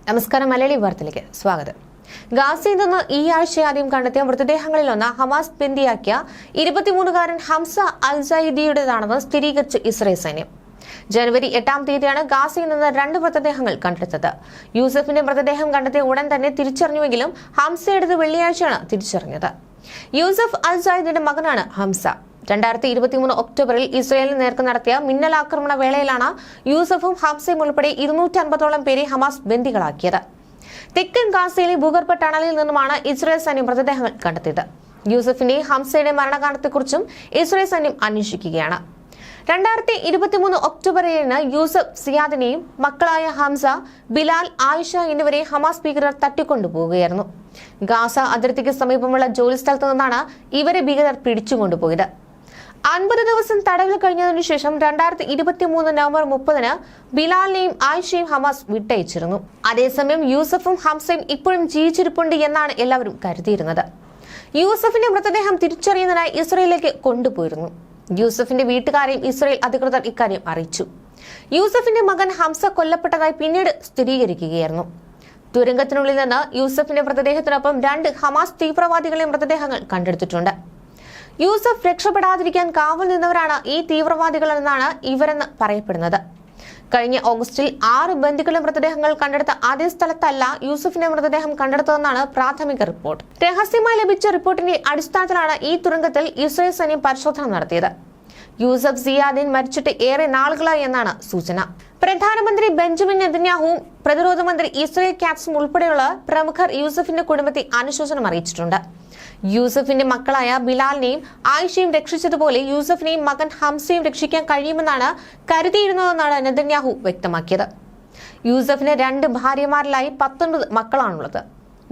നമസ്കാരം. മലയാളി വാർത്തയിലേക്ക് സ്വാഗതം. ഗാസയിൽ നിന്ന് ഈ ആഴ്ച ആദ്യം കണ്ടെത്തിയ മൃതദേഹങ്ങളിലൊന്ന് ഹമാസ് ബന്ദിയാക്കിയ 23-കാരൻ ഹംസ അൽ സയ്യിദിയുടേതാണെന്ന് സ്ഥിരീകരിച്ച് ഇസ്രായേൽ സൈന്യം. ജനുവരി 8-ാം തീയതിയാണ് ഗാസയിൽ നിന്ന് 2 മൃതദേഹങ്ങൾ കണ്ടെടുത്തത്. യൂസഫിന്റെ മൃതദേഹം കണ്ടെത്തിയ ഉടൻ തന്നെ തിരിച്ചറിഞ്ഞുവെങ്കിലും ഹംസയുടേത് വെള്ളിയാഴ്ചയാണ് തിരിച്ചറിഞ്ഞത്. യൂസഫ് അൽ സയ്യിദിന്റെ മകനാണ് ഹംസ. 2023 ഒക്ടോബറിൽ ഇസ്രായേലിന് നേർക്ക് നടത്തിയ മിന്നലാക്രമണ വേളയിലാണ് യൂസഫും ഹംസയും ഉൾപ്പെടെ 250ഓളം പേരെ ഹമാസ് ബന്ദികളാക്കിയത്. തെക്കൻ ഗാസയിലെ ഭൂഗർഭ ടണലിൽ നിന്നുമാണ് ഇസ്രായേൽ സൈന്യം മൃതദേഹങ്ങൾ കണ്ടെത്തിയത്. യൂസഫിന്റെ ഹംസയുടെ മരണകാരണത്തെക്കുറിച്ചും ഇസ്രായേൽ സൈന്യം അന്വേഷിക്കുകയാണ്. 2023 ഒക്ടോബർ 7-ന് യൂസഫ് സിയാദിനെയും മക്കളായ ഹംസ, ബിലാൽ, ആയിഷ എന്നിവരെ ഹമാസ് ഭീകരർ തട്ടിക്കൊണ്ടുപോവുകയായിരുന്നു. ഗാസ അതിർത്തിക്ക് സമീപമുള്ള ജോലി സ്ഥലത്തു നിന്നാണ് ഇവരെ ഭീകരർ പിടിച്ചുകൊണ്ടുപോയത്. 50 ദിവസം തടവിൽ കഴിഞ്ഞതിനു ശേഷം 2023 നവംബർ 30-ന് ബിലാലിനെയും ആയിഷയും ഹമാസ് വിട്ടയച്ചിരുന്നു. അതേസമയം യൂസഫും ഹംസയും ഇപ്പോഴും ജീവിച്ചിരിപ്പുണ്ട് എന്നാണ് എല്ലാവരും കരുതിയിരുന്നത്. യൂസഫിന്റെ മൃതദേഹം തിരിച്ചറിയുന്നതിനായി ഇസ്രായേലിലേക്ക് കൊണ്ടുപോയിരുന്നു. യൂസഫിന്റെ വീട്ടുകാരെയും ഇസ്രായേൽ അധികൃതർ ഇക്കാര്യം അറിയിച്ചു. യൂസഫിന്റെ മകൻ ഹംസ കൊല്ലപ്പെട്ടതായി പിന്നീട് സ്ഥിരീകരിക്കുകയായിരുന്നു. തുരങ്കത്തിനുള്ളിൽ നിന്ന് യൂസഫിന്റെ മൃതദേഹത്തിനൊപ്പം 2 ഹമാസ് തീവ്രവാദികളുടെ മൃതദേഹങ്ങൾ കണ്ടെടുത്തിട്ടുണ്ട്. യൂസഫ് രക്ഷപ്പെടാതിരിക്കാൻ കാവൽ നിന്നവരാണ് ഈ തീവ്രവാദികളെന്നാണ് ഇവരെന്ന് പറയപ്പെടുന്നത്. കഴിഞ്ഞ ഓഗസ്റ്റിൽ 6 ബന്ദികളുടെ മൃതദേഹങ്ങൾ കണ്ടെടുത്ത അതേ സ്ഥലത്തല്ല യൂസഫിന്റെ മൃതദേഹം കണ്ടെടുത്തതെന്നാണ് പ്രാഥമിക റിപ്പോർട്ട്. രഹസ്യമായി ലഭിച്ച റിപ്പോർട്ടിന്റെ അടിസ്ഥാനത്തിലാണ് ഈ തുരങ്കത്തിൽ ഇസ്രായേൽ സൈന്യം പരിശോധന നടത്തിയത്. യൂസഫ് സിയാദിൻ മരിച്ചിട്ട് ഏറെ നാളുകളായി എന്നാണ് സൂചന. പ്രധാനമന്ത്രി ബെഞ്ചമിൻ നെതന്യാഹുവും പ്രതിരോധ മന്ത്രി ഇസ്രായേൽ കാറ്റ്സും ഉൾപ്പെടെയുള്ള പ്രമുഖർ യൂസഫിന്റെ കുടുംബത്തെ അനുശോചനം അറിയിച്ചിട്ടുണ്ട്. യൂസഫിന്റെ മക്കളായ ബിലാലിനെയും ആയിഷയും രക്ഷിച്ചതുപോലെ യൂസഫിനെയും മകൻ ഹംസയും രക്ഷിക്കാൻ കഴിയുമെന്നാണ് കരുതിയിരുന്നതെന്നാണ് നെതന്യാഹു വ്യക്തമാക്കിയത്. യൂസഫിന് 2 ഭാര്യമാരിലായി 19 മക്കളാണുള്ളത്.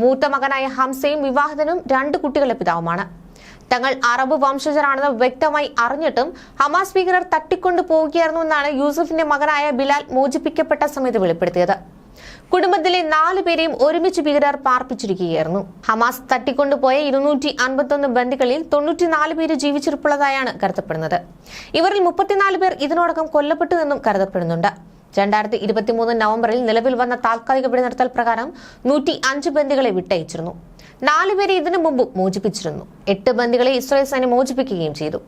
മൂത്ത മകനായ ഹംസയും വിവാഹിതനും 2 കുട്ടികളുടെ പിതാവുമാണ്. തങ്ങൾ അറബ് വംശജരാണെന്ന് വ്യക്തമായി അറിഞ്ഞിട്ടും ഹമാസ് ഭീകരർ തട്ടിക്കൊണ്ടു പോവുകയായിരുന്നുവെന്നാണ് യൂസഫിന്റെ മകനായ ബിലാൽ മോചിപ്പിക്കപ്പെട്ട സമയത്ത് വെളിപ്പെടുത്തിയത്. കുടുംബത്തിലെ 4 പേരെയും ഒരുമിച്ച് ഭീകരർ പാർപ്പിച്ചിരിക്കുകയായിരുന്നു. ഹമാസ് തട്ടിക്കൊണ്ടുപോയ 251 ബന്ദികളിൽ 94 പേര് ജീവിച്ചിരിപ്പുള്ളതായാണ് കരുതപ്പെടുന്നത്. ഇവരിൽ 34 പേർ ഇതിനോടകം കൊല്ലപ്പെട്ടു എന്നും കരുതപ്പെടുന്നുണ്ട്. 2023 നവംബറിൽ നിലവിൽ വന്ന താൽക്കാലിക വെടിനിർത്തൽ പ്രകാരം 105 ബന്ദികളെ വിട്ടയച്ചിരുന്നു. 4 പേരെ ഇതിനു മുമ്പ് മോചിപ്പിച്ചിരുന്നു. 8 ബന്ദികളെ ഇസ്രായേൽ സൈന്യം മോചിപ്പിക്കുകയും ചെയ്തു.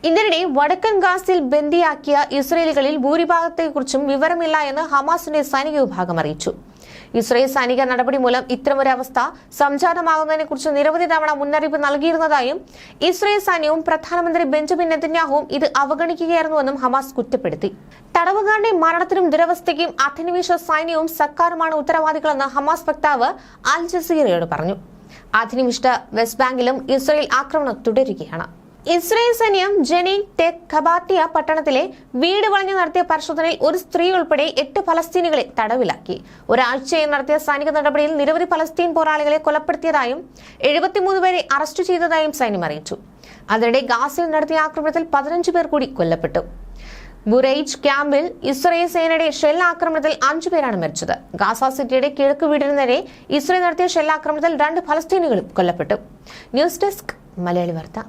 ഇതിനിടെ വടക്കൻ ഗാസയിൽ ബന്ദിയാക്കിയ ഇസ്രായേലികളിൽ ഭൂരിഭാഗത്തെക്കുറിച്ചും വിവരമില്ല എന്ന് ഹമാസിന്റെ സൈനിക വിഭാഗം അറിയിച്ചു. ഇസ്രായേൽ സൈനിക നടപടി മൂലം ഇത്തരമൊരു അവസ്ഥ സംജാതമാകുന്നതിനെ കുറിച്ച് നിരവധി തവണ മുന്നറിയിപ്പ് നൽകിയിരുന്നതായും ഇസ്രായേൽ സൈന്യവും പ്രധാനമന്ത്രി ബെഞ്ചമിൻ നെതന്യാഹുവും ഇത് അവഗണിക്കുകയായിരുന്നുവെന്നും ഹമാസ് കുറ്റപ്പെടുത്തി. തടവുകാരുടെ മരണത്തിനും ദുരവസ്ഥയ്ക്കും അധിനിവേശ സൈന്യവും സർക്കാരുമാണ് ഉത്തരവാദികളെന്ന് ഹമാസ് വക്താവ് അൽ ജസീറയോട് പറഞ്ഞു. അധിനിവേശ വെസ്റ്റ് ബാങ്കിലും ഇസ്രായേൽ ആക്രമണം തുടരുകയാണ്. ഇസ്രായേൽ സൈന്യം ജനീൻ ടെക് ഖബാത്തിയ പട്ടണത്തിലെ വീട് വളഞ്ഞു നടത്തിയ പരിശോധനയിൽ ഒരു സ്ത്രീ ഉൾപ്പെടെ 8 ഫലസ്തീനികളെ തടവിലാക്കി. ഒരാഴ്ചയായി നടത്തിയ സൈനിക നടപടിയിൽ നിരവധി ഫലസ്തീൻ പോരാളികളെ കൊലപ്പെടുത്തിയതായും 73 പേരെ അറസ്റ്റ് ചെയ്തതായും സൈന്യം അറിയിച്ചു. അതിനിടെ ഗാസയിൽ നടത്തിയ ആക്രമണത്തിൽ 15 പേർ കൂടി കൊല്ലപ്പെട്ടു. ബുറൈജ് ക്യാമ്പിൽ ഇസ്രായേൽ സേനയുടെ ഷെൽ ആക്രമണത്തിൽ 5 പേരാണ് മരിച്ചത്. ഗാസ സിറ്റിയുടെ കിഴക്ക് വീടിന് നേരെ ഇസ്രായേൽ നടത്തിയ ഷെൽ ആക്രമണത്തിൽ 2 ഫലസ്തീനികളും കൊല്ലപ്പെട്ടു. ന്യൂസ് ഡെസ്ക് മലയാളി വാർത്ത.